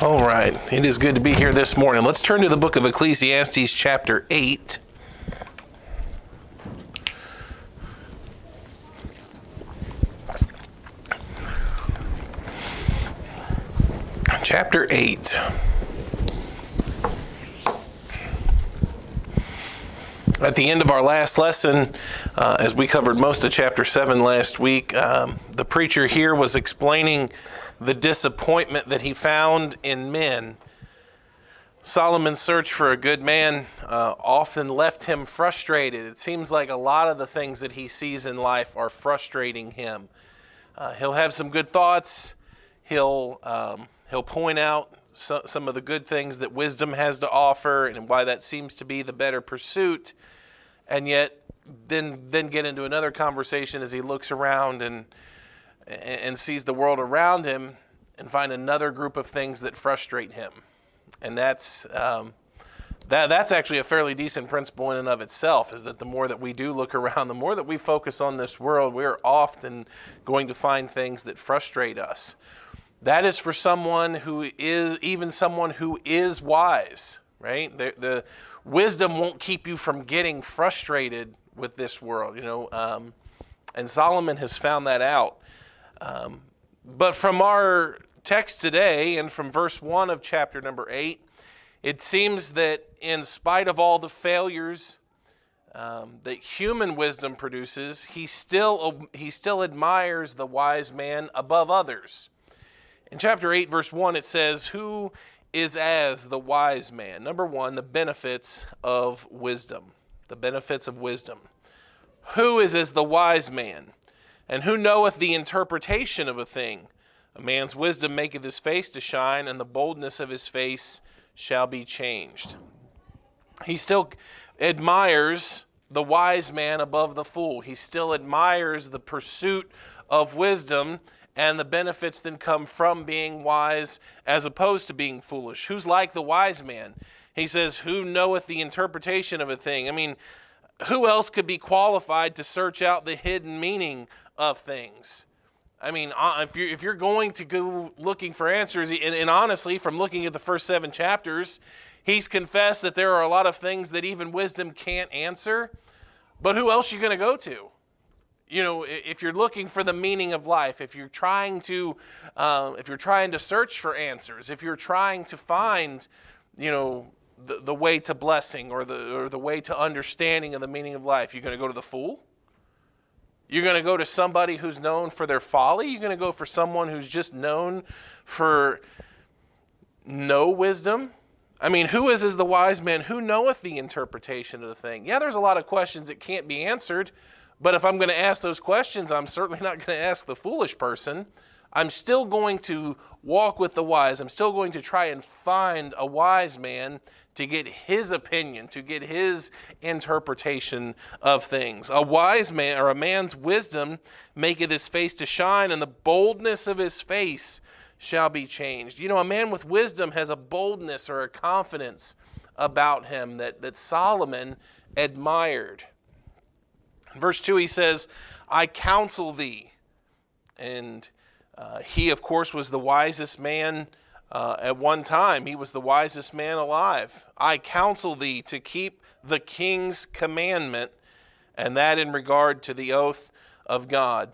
All right, it is good to be here this morning. Let's turn to the book of Ecclesiastes chapter 8. Chapter 8. At the end of our last lesson, as we covered most of chapter 7 last week, the preacher here was explaining the disappointment that he found in men. Solomon's search for a good man often left him frustrated. It seems like a lot of the things that he sees in life are frustrating him. He'll have some good thoughts. He'll point out some of the good things that wisdom has to offer and why that seems to be the better pursuit. And yet then get into another conversation as he looks around and sees the world around him and find another group of things that frustrate him. And that's actually a fairly decent principle in and of itself, is that the more that we do look around, the more that we focus on this world, we're often going to find things that frustrate us. That is for someone who is wise, right? The wisdom won't keep you from getting frustrated with this world, and Solomon has found that out. But from our text today and from verse 1 of chapter number 8, it seems that in spite of all the failures that human wisdom produces, he still admires the wise man above others. In chapter 8, verse 1, it says, "Who is as the wise man?" Number one, the benefits of wisdom. The benefits of wisdom. Who is as the wise man? And who knoweth the interpretation of a thing? A man's wisdom maketh his face to shine, and the boldness of his face shall be changed. He still admires the wise man above the fool. He still admires the pursuit of wisdom and the benefits that come from being wise as opposed to being foolish. Who's like the wise man? He says, who knoweth the interpretation of a thing? I mean, who else could be qualified to search out the hidden meaning of things? I mean, if you're going to go looking for answers, and honestly, from looking at the first 7 chapters, he's confessed that there are a lot of things that even wisdom can't answer. But who else are you going to go to? If you're looking for the meaning of life, if you're trying to search for answers, if you're trying to find, the way to blessing or the way to understanding of the meaning of life, you're going to go to the fool? You're going to go to somebody who's known for their folly? You're going to go for someone who's just known for no wisdom? I mean, who is as the wise man? Who knoweth the interpretation of the thing? Yeah, there's a lot of questions that can't be answered, but if I'm going to ask those questions, I'm certainly not going to ask the foolish person. I'm still going to walk with the wise. I'm still going to try and find a wise man to get his opinion, to get his interpretation of things. A wise man, or a man's wisdom, maketh his face to shine, and the boldness of his face shall be changed. A man with wisdom has a boldness or a confidence about him that Solomon admired. In verse 2, he says, I counsel thee. And he, of course, was the wisest man at one time. He was the wisest man alive. I counsel thee to keep the king's commandment, and that in regard to the oath of God.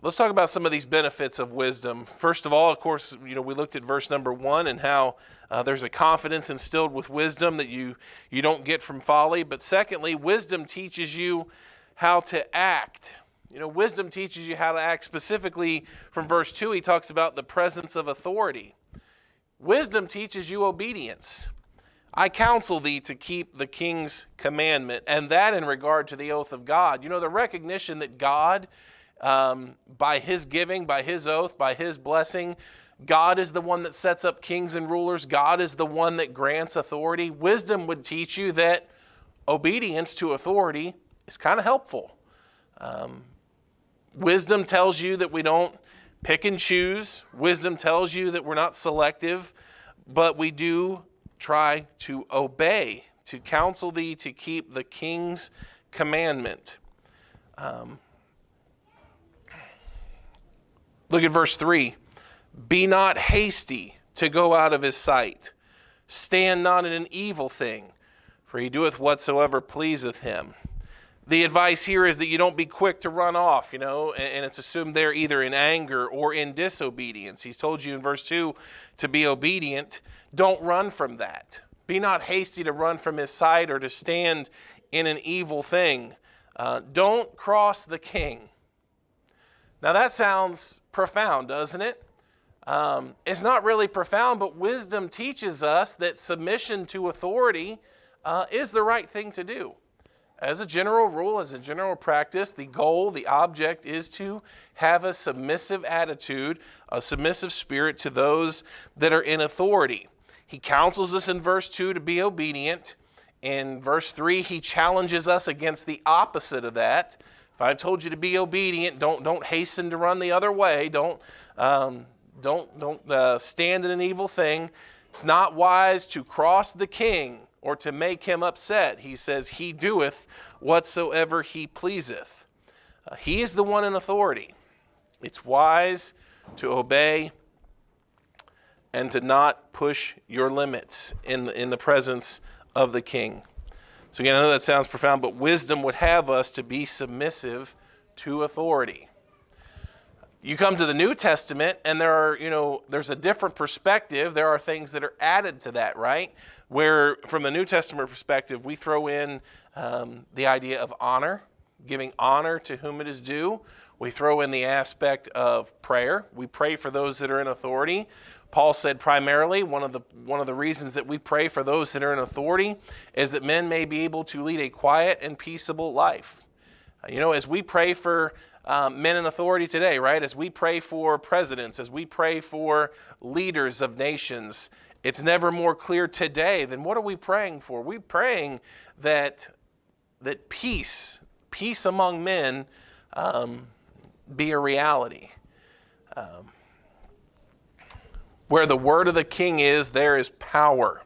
Let's talk about some of these benefits of wisdom. First of all, of course, we looked at verse number 1 and how there's a confidence instilled with wisdom that you don't get from folly. But secondly, wisdom teaches you how to act. Wisdom teaches you how to act. Specifically, from verse 2, he talks about the presence of authority. Wisdom teaches you obedience. I counsel thee to keep the king's commandment, and that in regard to the oath of God. The recognition that God, by his giving, by his oath, by his blessing, God is the one that sets up kings and rulers. God is the one that grants authority. Wisdom would teach you that obedience to authority is kind of helpful. Wisdom tells you that we don't pick and choose. Wisdom tells you that we're not selective, but we do try to obey, to counsel thee to keep the king's commandment. Look at verse 3. Be not hasty to go out of his sight. Stand not in an evil thing, for he doeth whatsoever pleaseth him. The advice here is that you don't be quick to run off, and it's assumed they're either in anger or in disobedience. He's told you in verse 2 to be obedient. Don't run from that. Be not hasty to run from his sight or to stand in an evil thing. Don't cross the king. Now that sounds profound, doesn't it? It's not really profound, but wisdom teaches us that submission to authority is the right thing to do. As a general rule, as a general practice, the goal, the object is to have a submissive attitude, a submissive spirit to those that are in authority. He counsels us in verse 2 to be obedient. In verse 3, he challenges us against the opposite of that. If I've told you to be obedient, don't hasten to run the other way. Don't stand in an evil thing. It's not wise to cross the king or to make him upset. He says, he doeth whatsoever he pleaseth. He is the one in authority. It's wise to obey and to not push your limits in the presence of the king. So again, I know that sounds profound, but wisdom would have us to be submissive to authority. You come to the New Testament and there's a different perspective. There are things that are added to that, right? Where from the New Testament perspective, we throw in the idea of honor, giving honor to whom it is due. We throw in the aspect of prayer. We pray for those that are in authority. Paul said primarily one of the reasons that we pray for those that are in authority is that men may be able to lead a quiet and peaceable life. As we pray for men in authority today, right? As we pray for presidents, as we pray for leaders of nations, it's never more clear today than what are we praying for? We're praying that peace among men be a reality. Where the word of the king is, there is power.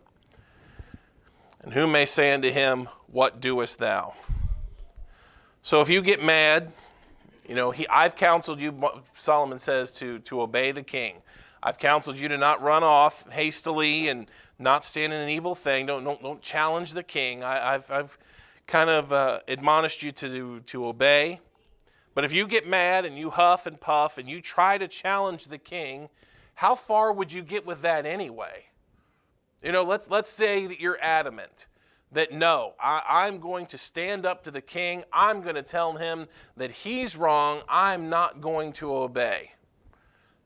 And who may say unto him, what doest thou? So if you get mad, I've counseled you, Solomon says, to obey the king. I've counseled you to not run off hastily and not stand in an evil thing. Don't challenge the king. I've kind of admonished you to obey. But if you get mad and you huff and puff and you try to challenge the king, how far would you get with that anyway? Let's say that you're adamant that no, I'm going to stand up to the king. I'm going to tell him that he's wrong. I'm not going to obey.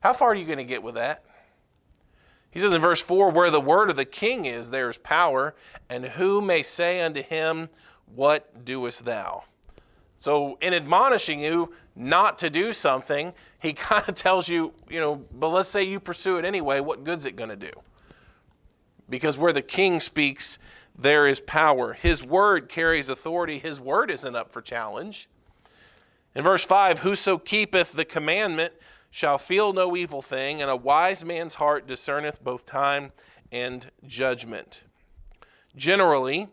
How far are you going to get with that? He says in verse 4, where the word of the king is, there is power, and who may say unto him, what doest thou? So in admonishing you not to do something, he kind of tells you, but let's say you pursue it anyway, what good's it going to do? Because where the king speaks, there is power. His word carries authority. His word isn't up for challenge. In verse 5, whoso keepeth the commandment shall feel no evil thing, and a wise man's heart discerneth both time and judgment. Generally,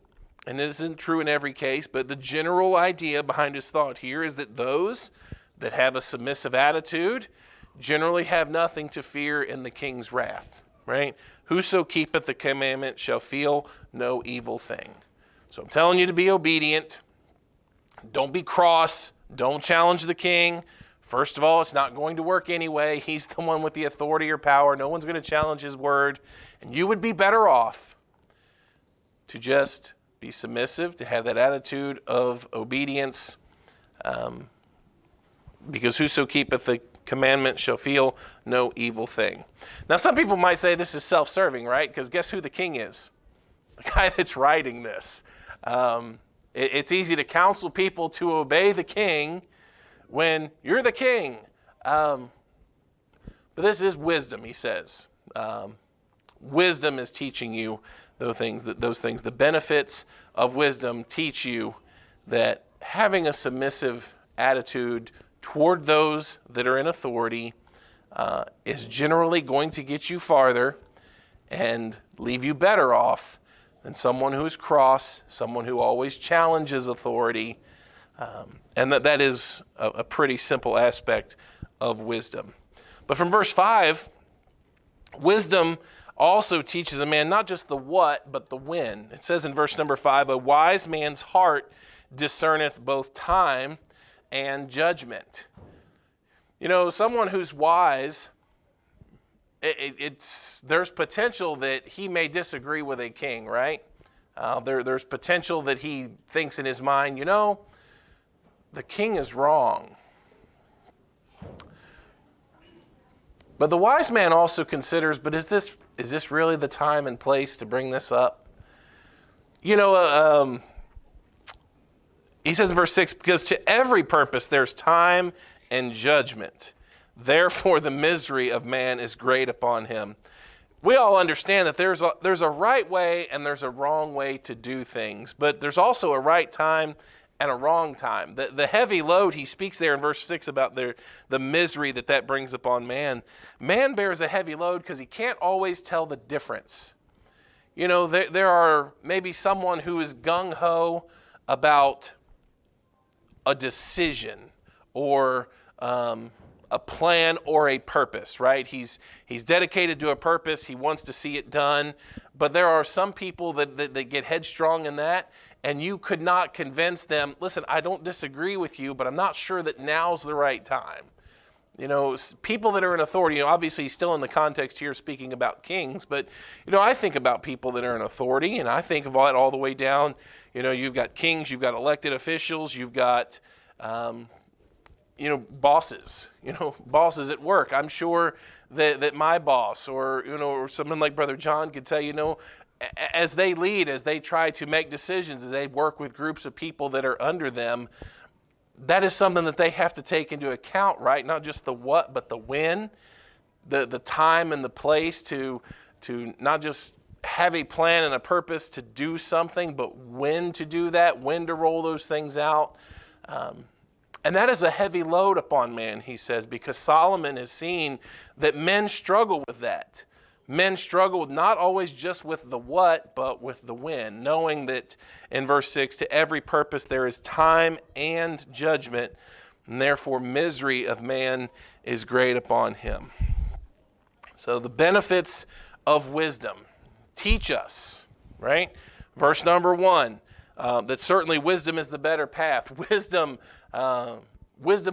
and it isn't true in every case, but the general idea behind his thought here is that those that have a submissive attitude generally have nothing to fear in the king's wrath, right? Whoso keepeth the commandment shall feel no evil thing. So I'm telling you to be obedient. Don't be cross. Don't challenge the king. First of all, it's not going to work anyway. He's the one with the authority or power. No one's going to challenge his word. And you would be better off to just be submissive, to have that attitude of obedience, because whoso keepeth the commandment shall feel no evil thing. Now, some people might say this is self-serving, right? Because guess who the king is? The guy that's writing this. It's easy to counsel people to obey the king when you're the king. But this is wisdom, he says. Wisdom is teaching you those things. The benefits of wisdom teach you that having a submissive attitude toward those that are in authority is generally going to get you farther and leave you better off than someone who's cross, someone who always challenges authority, and that is a pretty simple aspect of wisdom. But from verse 5, wisdom also teaches a man not just the what, but the when. It says in verse number 5, a wise man's heart discerneth both time and judgment. Someone who's wise, there's potential that he may disagree with a king, right? There's potential that he thinks in his mind, the king is wrong. But the wise man also considers, but is this really the time and place to bring this up? He says in verse 6, because to every purpose there's time and judgment. Therefore the misery of man is great upon him. We all understand that there's a right way and there's a wrong way to do things, but there's also a right time and a wrong time. The heavy load, he speaks there in verse 6 about the misery that brings upon man. Man bears a heavy load because he can't always tell the difference. There are maybe someone who is gung-ho about a decision or a plan or a purpose, right? He's dedicated to a purpose. He wants to see it done. But there are some people that get headstrong in that, and you could not convince them, listen, I don't disagree with you, but I'm not sure that now's the right time. People that are in authority, obviously he's still in the context here speaking about kings, but, I think about people that are in authority, and I think of it all the way down. You've got kings, you've got elected officials, you've got, bosses, bosses at work. I'm sure that my boss or someone like Brother John could tell as they lead, as they try to make decisions, as they work with groups of people that are under them, that is something that they have to take into account, right? Not just the what, but the when, the time and the place to not just have a plan and a purpose to do something, but when to do that, when to roll those things out. And that is a heavy load upon man, he says, because Solomon has seen that men struggle with that. Men struggle not always just with the what, but with the when, knowing that in verse 6, to every purpose there is time and judgment, and therefore misery of man is great upon him. So the benefits of wisdom teach us, right? Verse number 1, that certainly wisdom is the better path. Wisdom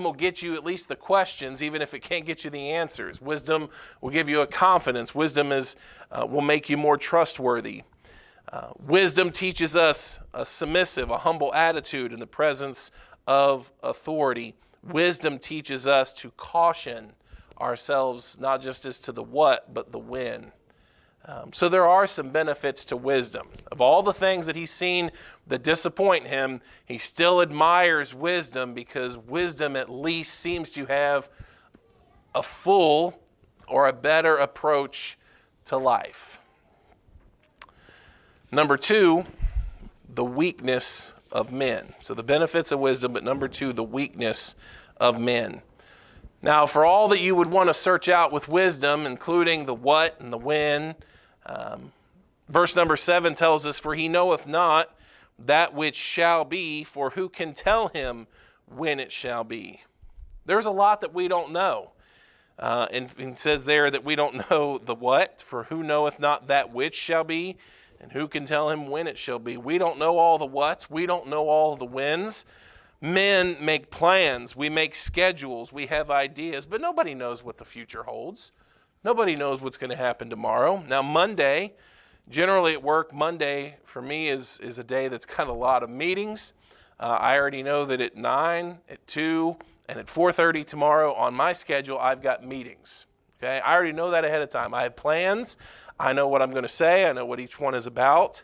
will get you at least the questions, even if it can't get you the answers. Wisdom will give you a confidence. Wisdom will make you more trustworthy. Wisdom teaches us a submissive, a humble attitude in the presence of authority. Wisdom teaches us to caution ourselves, not just as to the what, but the when. So there are some benefits to wisdom. Of all the things that he's seen that disappoint him, he still admires wisdom because wisdom at least seems to have a full or a better approach to life. Number 2, the weakness of men. So the benefits of wisdom, but number 2, the weakness of men. Now, for all that you would want to search out with wisdom, including the what and the when, verse number 7 tells us, for he knoweth not that which shall be, for who can tell him when it shall be? There's a lot that we don't know. And it says there that we don't know the what, for who knoweth not that which shall be, and who can tell him when it shall be? We don't know all the whats. We don't know all the whens. Men make plans. We make schedules. We have ideas, but nobody knows what the future holds. Nobody knows what's going to happen tomorrow. Now, Monday, generally at work, Monday for me is a day that's got a lot of meetings. I already know that at 9, at 2, and at 4:30 tomorrow on my schedule, I've got meetings. Okay, I already know that ahead of time. I have plans. I know what I'm going to say. I know what each one is about.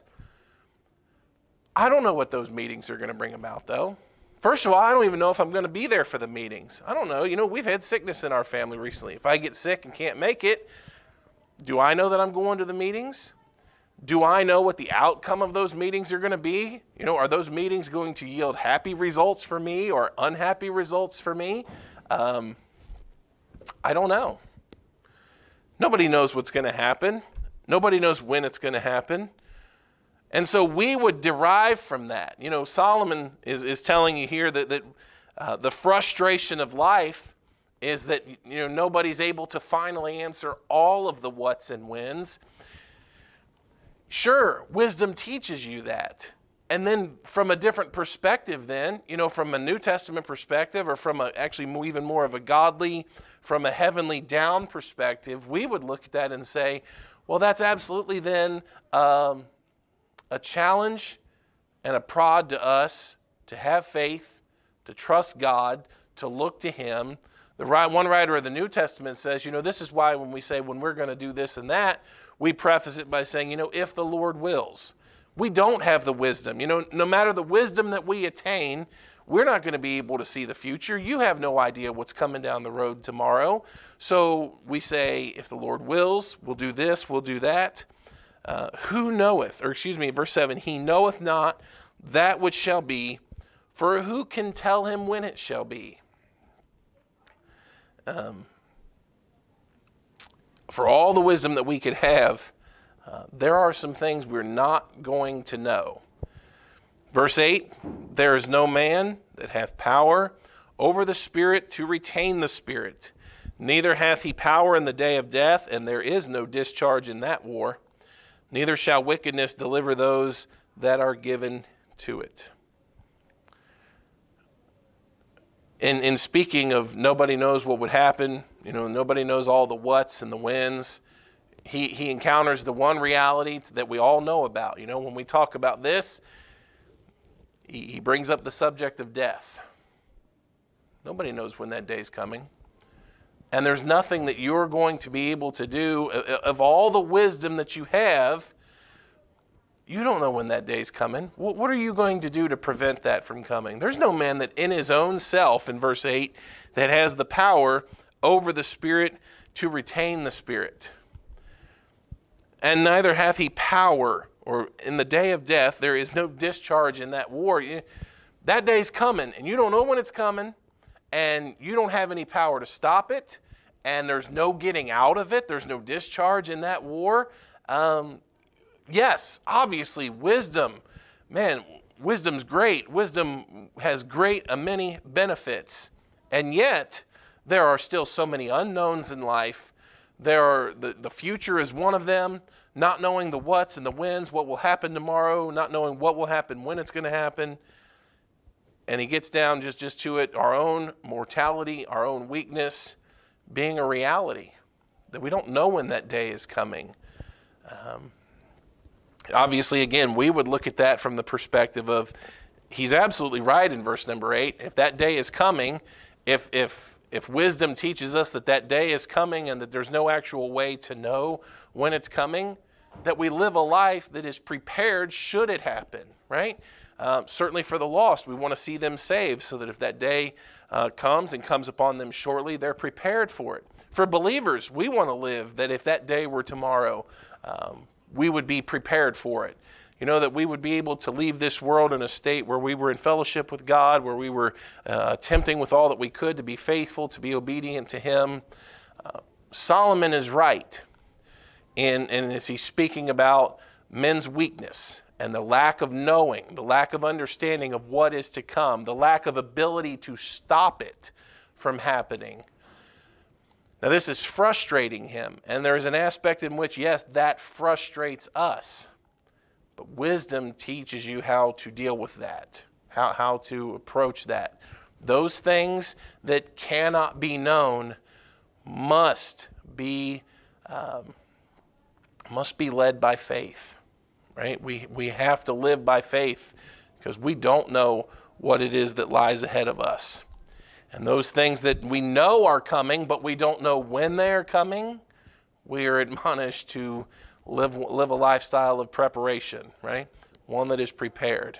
I don't know what those meetings are going to bring about, though. First of all, I don't even know if I'm going to be there for the meetings. I don't know. We've had sickness in our family recently. If I get sick and can't make it, do I know that I'm going to the meetings? Do I know what the outcome of those meetings are going to be? Are those meetings going to yield happy results for me or unhappy results for me? I don't know. Nobody knows what's going to happen. Nobody knows when it's going to happen. And so we would derive from that. Solomon is telling you here that the frustration of life is that nobody's able to finally answer all of the whats and whens. Sure, wisdom teaches you that. And then from a different perspective then, from a New Testament perspective, or from even more of a godly, from a heavenly down perspective, we would look at that and say, well, that's absolutely then a challenge and a prod to us to have faith, to trust God, to look to Him. One writer of the New Testament says, this is why when we say when we're going to do this and that, we preface it by saying, if the Lord wills. We don't have the wisdom. No matter the wisdom that we attain, we're not going to be able to see the future. You have no idea what's coming down the road tomorrow. So we say, if the Lord wills, we'll do this, we'll do that. Verse 7, He knoweth not that which shall be, for who can tell him when it shall be? For all the wisdom that we could have, there are some things we're not going to know. Verse 8, there is no man that hath power over the Spirit to retain the Spirit. Neither hath he power in the day of death, and there is no discharge in that war. Neither shall wickedness deliver those that are given to it. In speaking of nobody knows what would happen, nobody knows all the whats and the whens, he encounters the one reality that we all know about. When we talk about this, he brings up the subject of death. Nobody knows when that day's coming. And there's nothing that you're going to be able to do. Of all the wisdom that you have, you don't know when that day's coming. What are you going to do to prevent that from coming? There's no man that in his own self, in verse 8, that has the power over the Spirit to retain the Spirit. And neither hath he power, or in the day of death, there is no discharge in that war. That day's coming, and you don't know when it's coming, and you don't have any power to stop it, and there's no getting out of it. There's no discharge in that war. Yes, obviously, wisdom. Man, wisdom's great. Wisdom has many benefits. And yet, there are still so many unknowns in life. The future is one of them. Not knowing the whats and the whens, what will happen tomorrow, not knowing what will happen, when it's going to happen. And he gets down just to it, our own mortality, our own weakness, being a reality. That we don't know when that day is coming. Obviously, again, we would look at that from the perspective of, he's absolutely right in verse number 8. If that day is coming, if wisdom teaches us that day is coming and that there's no actual way to know when it's coming, that we live a life that is prepared should it happen, right? Certainly for the lost, we want to see them saved so that if that day comes upon them shortly, they're prepared for it. For believers, we want to live that if that day were tomorrow, we would be prepared for it. That we would be able to leave this world in a state where we were in fellowship with God, where we were attempting with all that we could to be faithful, to be obedient to Him. Solomon is right and as he's speaking about men's weakness and the lack of knowing, the lack of understanding of what is to come, the lack of ability to stop it from happening. Now, this is frustrating him, and there is an aspect in which, yes, that frustrates us. But wisdom teaches you how to deal with that, how to approach that. Those things that cannot be known must be led by faith, right? We have to live by faith because we don't know what it is that lies ahead of us. And those things that we know are coming, but we don't know when they are coming, we are admonished to live a lifestyle of preparation, right? One that is prepared.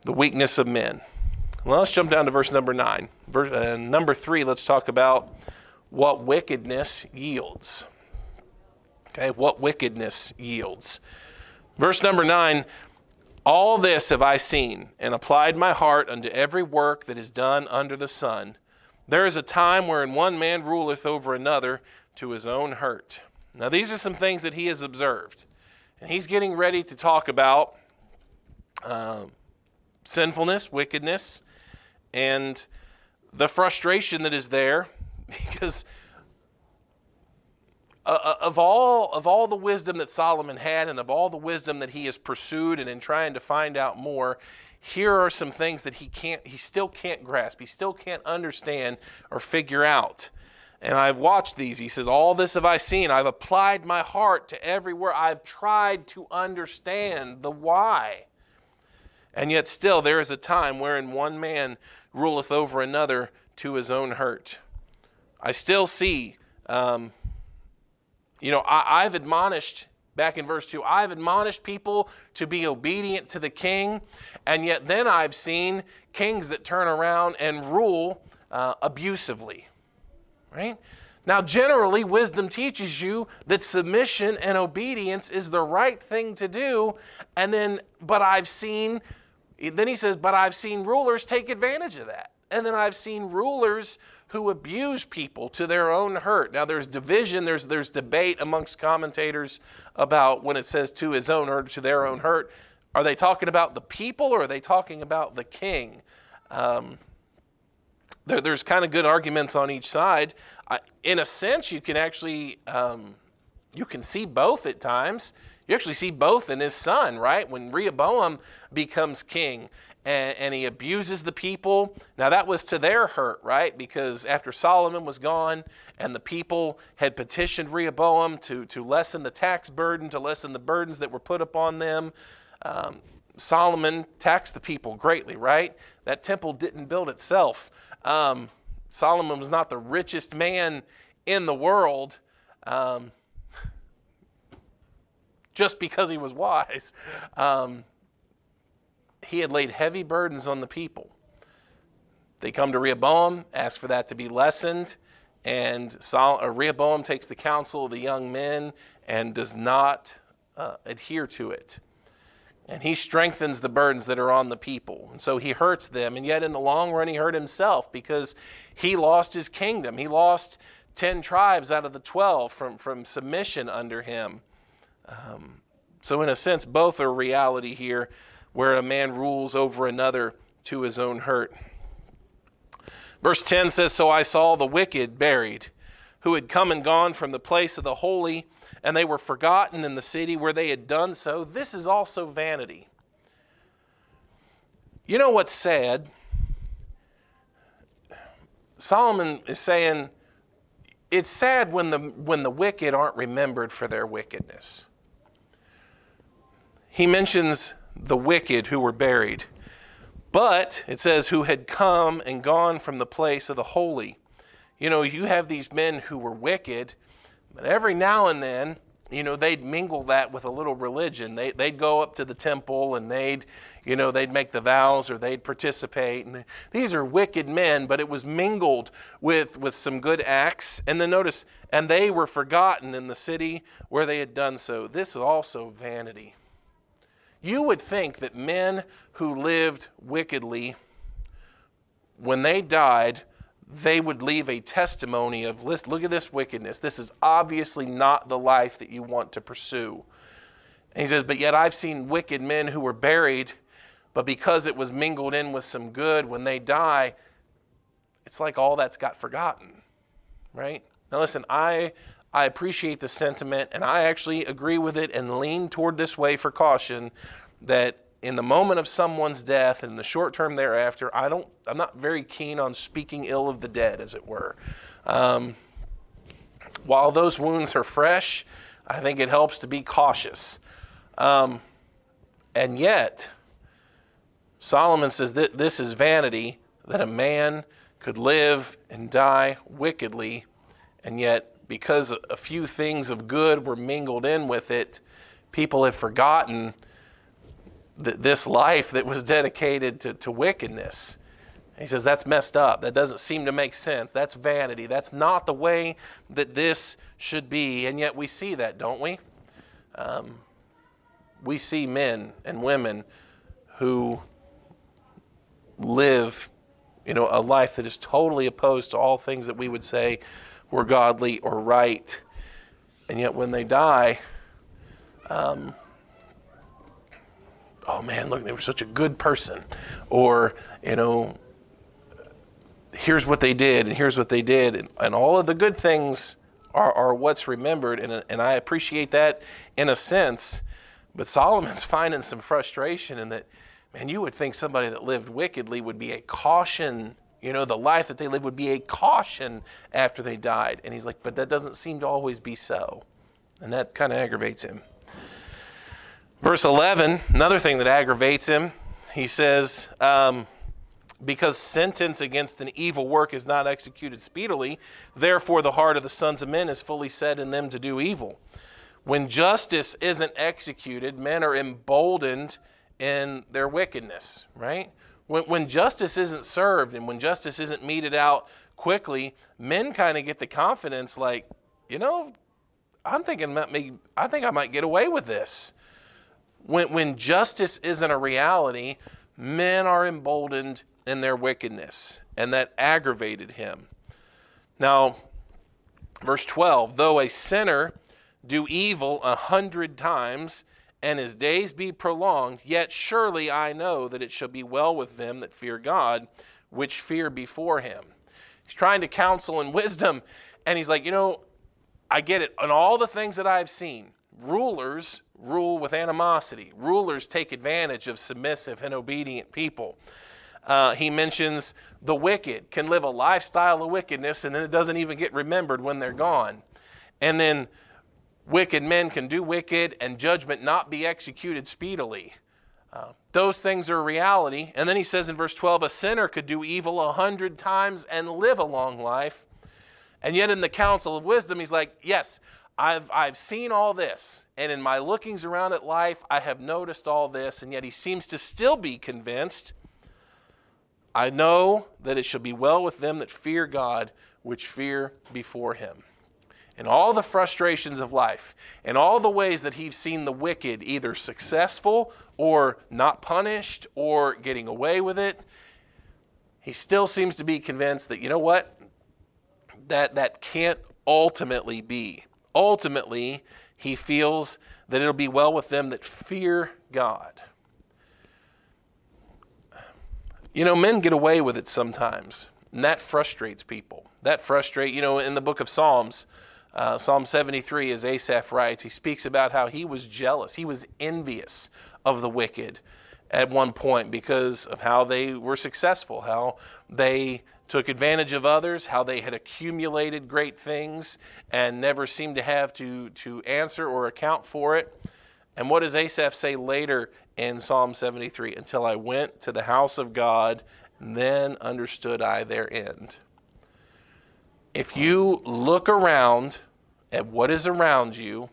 The weakness of men. Well, let's jump down to verse number 9. Number 3, let's talk about what wickedness yields. Okay, what wickedness yields. Verse number 9, all this have I seen, and applied my heart unto every work that is done under the sun. There is a time wherein one man ruleth over another to his own hurt. Now, these are some things that he has observed. And he's getting ready to talk about sinfulness, wickedness, and the frustration that is there because of all the wisdom that Solomon had, and of all the wisdom that he has pursued and in trying to find out more, here are some things that he still can't grasp. He still can't understand or figure out. And I've watched these. He says, all this have I seen. I've applied my heart to every word. I've tried to understand the why. And yet still there is a time wherein one man ruleth over another to his own hurt. I still see, I've admonished, back in verse 2, I've admonished people to be obedient to the king, and yet then I've seen kings that turn around and rule abusively. Right? Now, generally, wisdom teaches you that submission and obedience is the right thing to do, but I've seen rulers take advantage of that. And then I've seen rulers who abuse people to their own hurt. Now, there's division, there's debate amongst commentators about when it says to his own hurt, to their own hurt. Are they talking about the people, or are they talking about the king? There's kind of good arguments on each side. In a sense, you can actually, you can see both at times. You actually see both in his son, right? When Rehoboam becomes king and he abuses the people. Now that was to their hurt, right? Because after Solomon was gone and the people had petitioned Rehoboam to lessen the tax burden, to lessen the burdens that were put upon them, Solomon taxed the people greatly, right? That temple didn't build itself. Solomon was not the richest man in the world just because he was wise. He had laid heavy burdens on the people. They come to Rehoboam, ask for that to be lessened, and Rehoboam takes the counsel of the young men and does not adhere to it. And he strengthens the burdens that are on the people. And so he hurts them. And yet in the long run, he hurt himself because he lost his kingdom. He lost 10 tribes out of the 12 from submission under him. So in a sense, both are reality here, where a man rules over another to his own hurt. Verse 10 says, so I saw the wicked buried, who had come and gone from the place of the holy, and they were forgotten in the city where they had done so. This is also vanity. You know what's sad? Solomon is saying it's sad when the wicked aren't remembered for their wickedness. He mentions the wicked who were buried, but it says who had come and gone from the place of the holy. You know, you have these men who were wicked, but every now and then, they'd mingle that with a little religion. They'd go up to the temple and they'd make the vows, or they'd participate. And these are wicked men, but it was mingled with some good acts. And then notice, and they were forgotten in the city where they had done so. This is also vanity. You would think that men who lived wickedly, when they died, they would leave a testimony of, look at this wickedness. This is obviously not the life that you want to pursue. And he says, but yet I've seen wicked men who were buried, but because it was mingled in with some good, when they die, it's like all that's got forgotten, right? Now listen, I appreciate the sentiment, and I actually agree with it and lean toward this way for caution, that in the moment of someone's death and in the short term thereafter, I'm not very keen on speaking ill of the dead, as it were. While those wounds are fresh, I think it helps to be cautious. And yet, Solomon says that this is vanity, that a man could live and die wickedly, and yet because a few things of good were mingled in with it, people have forgotten this life that was dedicated to wickedness. And he says that's messed up. That doesn't seem to make sense. That's vanity. That's not the way that this should be. And yet we see that, don't we? We see men and women who live, a life that is totally opposed to all things that we would say were godly or right. And yet when they die, oh man, look, they were such a good person. Or, here's what they did, and here's what they did. And all of the good things are what's remembered, and I appreciate that in a sense. But Solomon's finding some frustration in that, man, you would think somebody that lived wickedly would be a caution. The life that they lived would be a caution after they died. And he's like, but that doesn't seem to always be so. And that kind of aggravates him. Verse 11, another thing that aggravates him, he says, because sentence against an evil work is not executed speedily, therefore the heart of the sons of men is fully set in them to do evil. When justice isn't executed, men are emboldened in their wickedness, right? When justice isn't served and when justice isn't meted out quickly, men kind of get the confidence like, I think I might get away with this. When justice isn't a reality, men are emboldened in their wickedness, and that aggravated him. Now, verse 12, though a sinner do evil 100 times, and his days be prolonged, yet surely I know that it shall be well with them that fear God, which fear before him. He's trying to counsel in wisdom, and he's like, I get it. On all the things that I've seen, rulers rule with animosity. Rulers take advantage of submissive and obedient people. He mentions the wicked can live a lifestyle of wickedness, and then it doesn't even get remembered when they're gone. And then wicked men can do wicked and judgment not be executed speedily. Those things are a reality. And then he says in verse 12, a sinner could do evil 100 times and live a long life. And yet in the counsel of wisdom, he's like, yes, I've seen all this. And in my lookings around at life, I have noticed all this. And yet he seems to still be convinced. I know that it shall be well with them that fear God, which fear before him. In all the frustrations of life, in all the ways that he's seen the wicked either successful or not punished or getting away with it, he still seems to be convinced that, that can't ultimately be. Ultimately, he feels that it'll be well with them that fear God. Men get away with it sometimes, and that frustrates people. In the book of Psalms, Psalm 73, as Asaph writes, he speaks about how he was jealous. He was envious of the wicked at one point because of how they were successful, how they took advantage of others, how they had accumulated great things and never seemed to have to answer or account for it. And what does Asaph say later in Psalm 73? Until I went to the house of God, then understood I their end. If you look around at what is around you,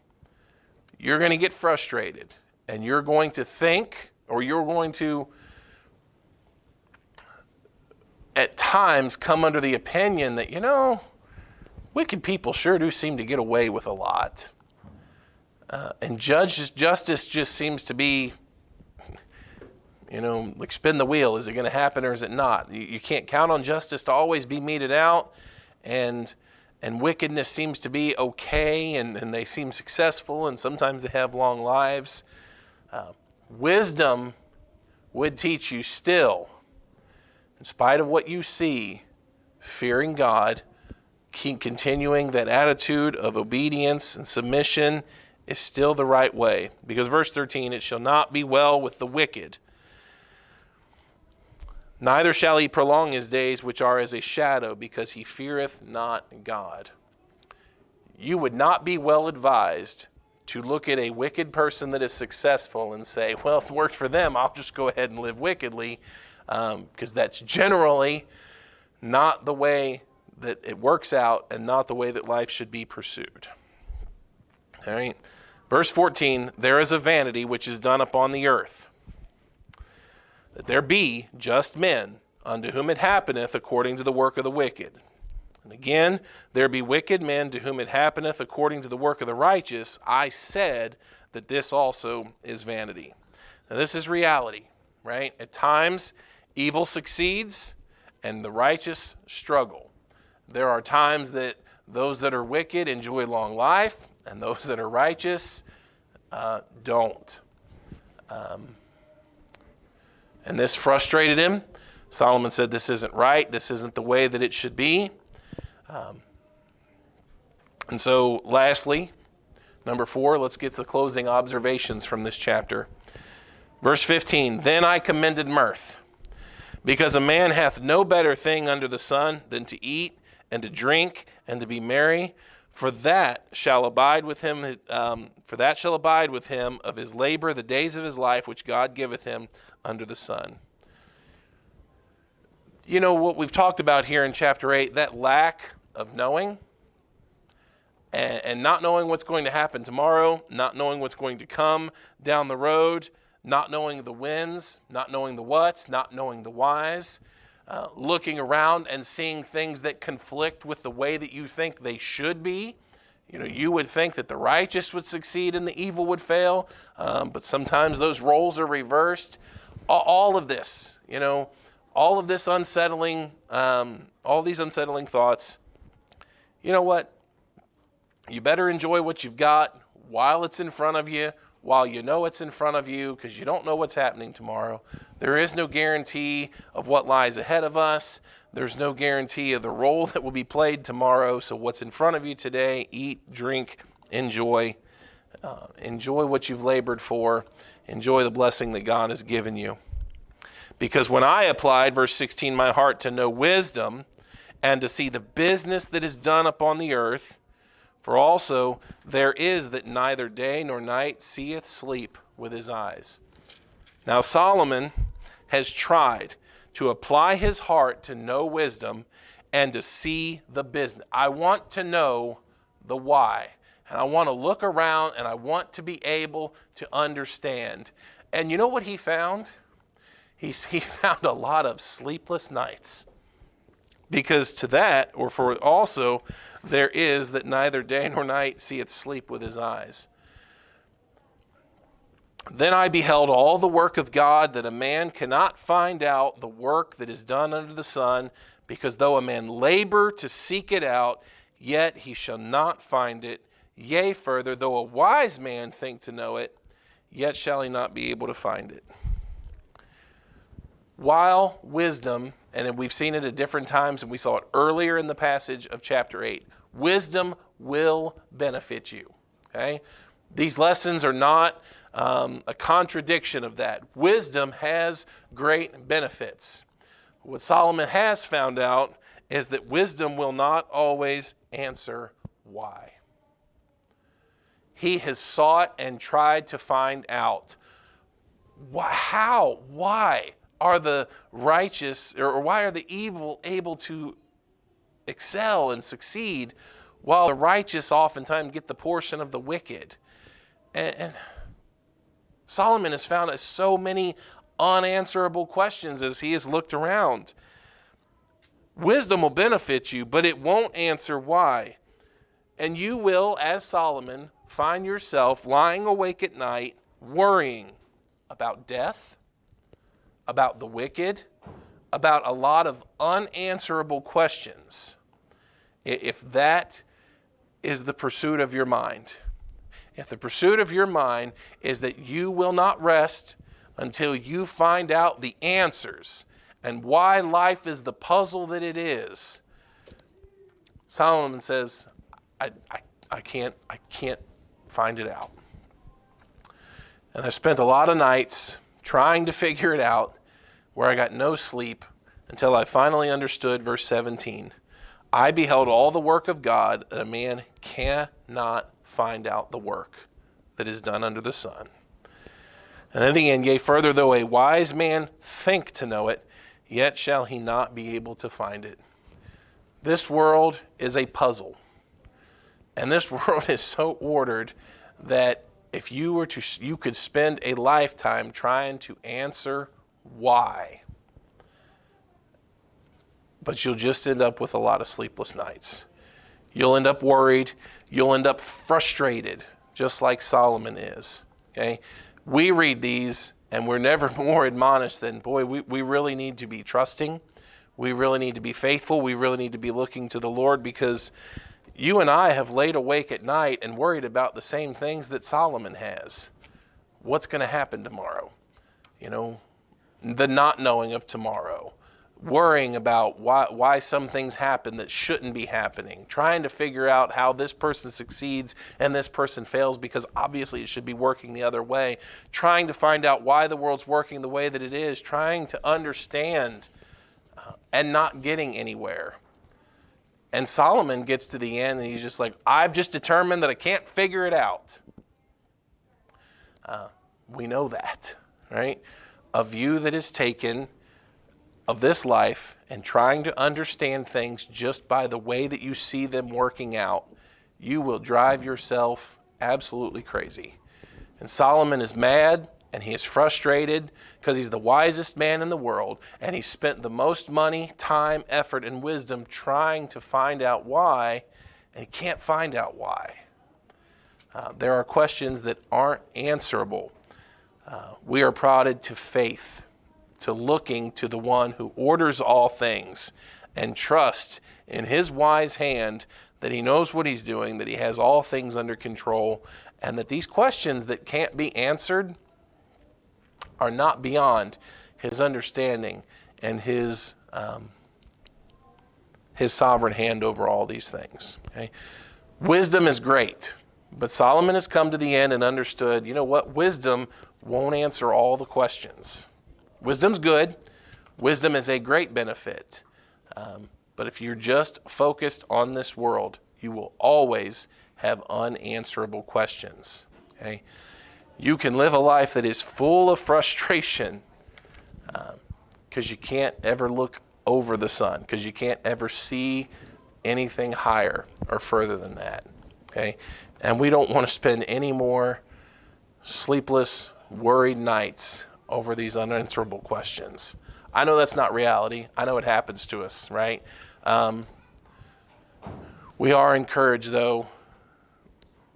you're going to get frustrated. And you're going to think, or you're going to, at times, come under the opinion that, wicked people sure do seem to get away with a lot. And justice just seems to be, like spin the wheel. Is it going to happen or is it not? You can't count on justice to always be meted out. And wickedness seems to be okay, and they seem successful, and sometimes they have long lives. Wisdom would teach you still, in spite of what you see, fearing God, keep continuing that attitude of obedience and submission is still the right way. Because verse 13, it shall not be well with the wicked, neither shall he prolong his days, which are as a shadow, because he feareth not God. You would not be well advised to look at a wicked person that is successful and say, well, if it worked for them, I'll just go ahead and live wickedly, because that's generally not the way that it works out and not the way that life should be pursued. All right. Verse 14, there is a vanity which is done upon the earth, that there be just men, unto whom it happeneth according to the work of the wicked. And again, there be wicked men to whom it happeneth according to the work of the righteous. I said that this also is vanity. Now this is reality, right? At times, evil succeeds and the righteous struggle. There are times that those that are wicked enjoy long life and those that are righteous don't. And this frustrated him. Solomon said, this isn't right. This isn't the way that it should be. And so lastly, number 4, let's get to the closing observations from this chapter. Verse 15, then I commended mirth, because a man hath no better thing under the sun than to eat and to drink and to be merry, for that shall abide with him. Of his labor the days of his life, which God giveth him under the sun. You know what we've talked about here in chapter 8, that lack of knowing and not knowing what's going to happen tomorrow, not knowing what's going to come down the road, not knowing the whens, not knowing the whats, not knowing the whys, looking around and seeing things that conflict with the way that you think they should be. You know, you would think that the righteous would succeed and the evil would fail, but sometimes those roles are reversed. All of this, all of this unsettling, all these unsettling thoughts. You know what? You better enjoy what you've got while it's in front of you, while you know it's in front of you, because you don't know what's happening tomorrow. There is no guarantee of what lies ahead of us. There's no guarantee of the role that will be played tomorrow. So what's in front of you today, eat, drink, enjoy. Enjoy what you've labored for. Enjoy the blessing that God has given you. Because when I applied, verse 16, my heart to know wisdom and to see the business that is done upon the earth, for also there is that neither day nor night seeth sleep with his eyes. Now Solomon has tried to apply his heart to know wisdom and to see the business. I want to know the why. And I want to look around and I want to be able to understand. And you know what he found? He found a lot of sleepless nights. Because to that, or for also, there is that neither day nor night seeth sleep with his eyes. Then I beheld all the work of God, that a man cannot find out the work that is done under the sun, because though a man labor to seek it out, yet he shall not find it. Yea, further, though a wise man think to know it, yet shall he not be able to find it. While wisdom, and we've seen it at different times, and we saw it earlier in the passage of chapter 8, wisdom will benefit you. Okay? These lessons are not a contradiction of that. Wisdom has great benefits. What Solomon has found out is that wisdom will not always answer why. He has sought and tried to find out how, why are the righteous, or why are the evil able to excel and succeed, while the righteous oftentimes get the portion of the wicked? And Solomon has found so many unanswerable questions as he has looked around. Wisdom will benefit you, but it won't answer why. And you will, as Solomon, find yourself lying awake at night, worrying about death, about the wicked, about a lot of unanswerable questions, if that is the pursuit of your mind. If the pursuit of your mind is that you will not rest until you find out the answers and why life is the puzzle that it is, Solomon says, I can't find it out. And I spent a lot of nights trying to figure it out, where I got no sleep until I finally understood verse 17. I beheld all the work of God, that a man cannot find out the work that is done under the sun. And then the end, yea, further, though a wise man think to know it, yet shall he not be able to find it. This world is a puzzle. And this world is so ordered that if you could spend a lifetime trying to answer why, but you'll just end up with a lot of sleepless nights. You'll end up worried. You'll end up frustrated, just like Solomon is. Okay? We read these, and we're never more admonished than, boy, we really need to be trusting. We really need to be faithful. We really need to be looking to the Lord, because you and I have laid awake at night and worried about the same things that Solomon has. What's going to happen tomorrow? The not knowing of tomorrow. worrying about why some things happen that shouldn't be happening, trying to figure out how this person succeeds and this person fails because obviously it should be working the other way, trying to find out why the world's working the way that it is, trying to understand and not getting anywhere. And Solomon gets to the end and he's just like, I've just determined that I can't figure it out. We know that, right? A view that is taken of this life and trying to understand things just by the way that you see them working out, you will drive yourself absolutely crazy. And Solomon is mad and he is frustrated because he's the wisest man in the world and he spent the most money, time, effort, and wisdom trying to find out why, and he can't find out why. There are questions that aren't answerable. We are prodded to faith, to looking to the one who orders all things and trust in his wise hand that he knows what he's doing, that he has all things under control, and that these questions that can't be answered are not beyond his understanding and his sovereign hand over all these things. Okay? Wisdom is great, but Solomon has come to the end and understood, you know what? Wisdom won't answer all the questions. Wisdom's good. Wisdom is a great benefit. But if you're just focused on this world, you will always have unanswerable questions. Okay? You can live a life that is full of frustration because you can't ever look over the sun, because you can't ever see anything higher or further than that. Okay? And we don't want to spend any more sleepless, worried nights over these unanswerable questions. I know that's not reality. I know it happens to us, right? We are encouraged, though.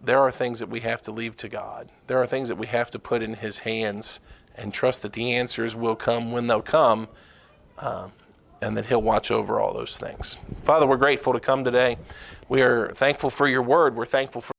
There are things that we have to leave to God. There are things that we have to put in his hands and trust that the answers will come when they'll come, and that he'll watch over all those things. Father, we're grateful to come today. We are thankful for your word. We're thankful for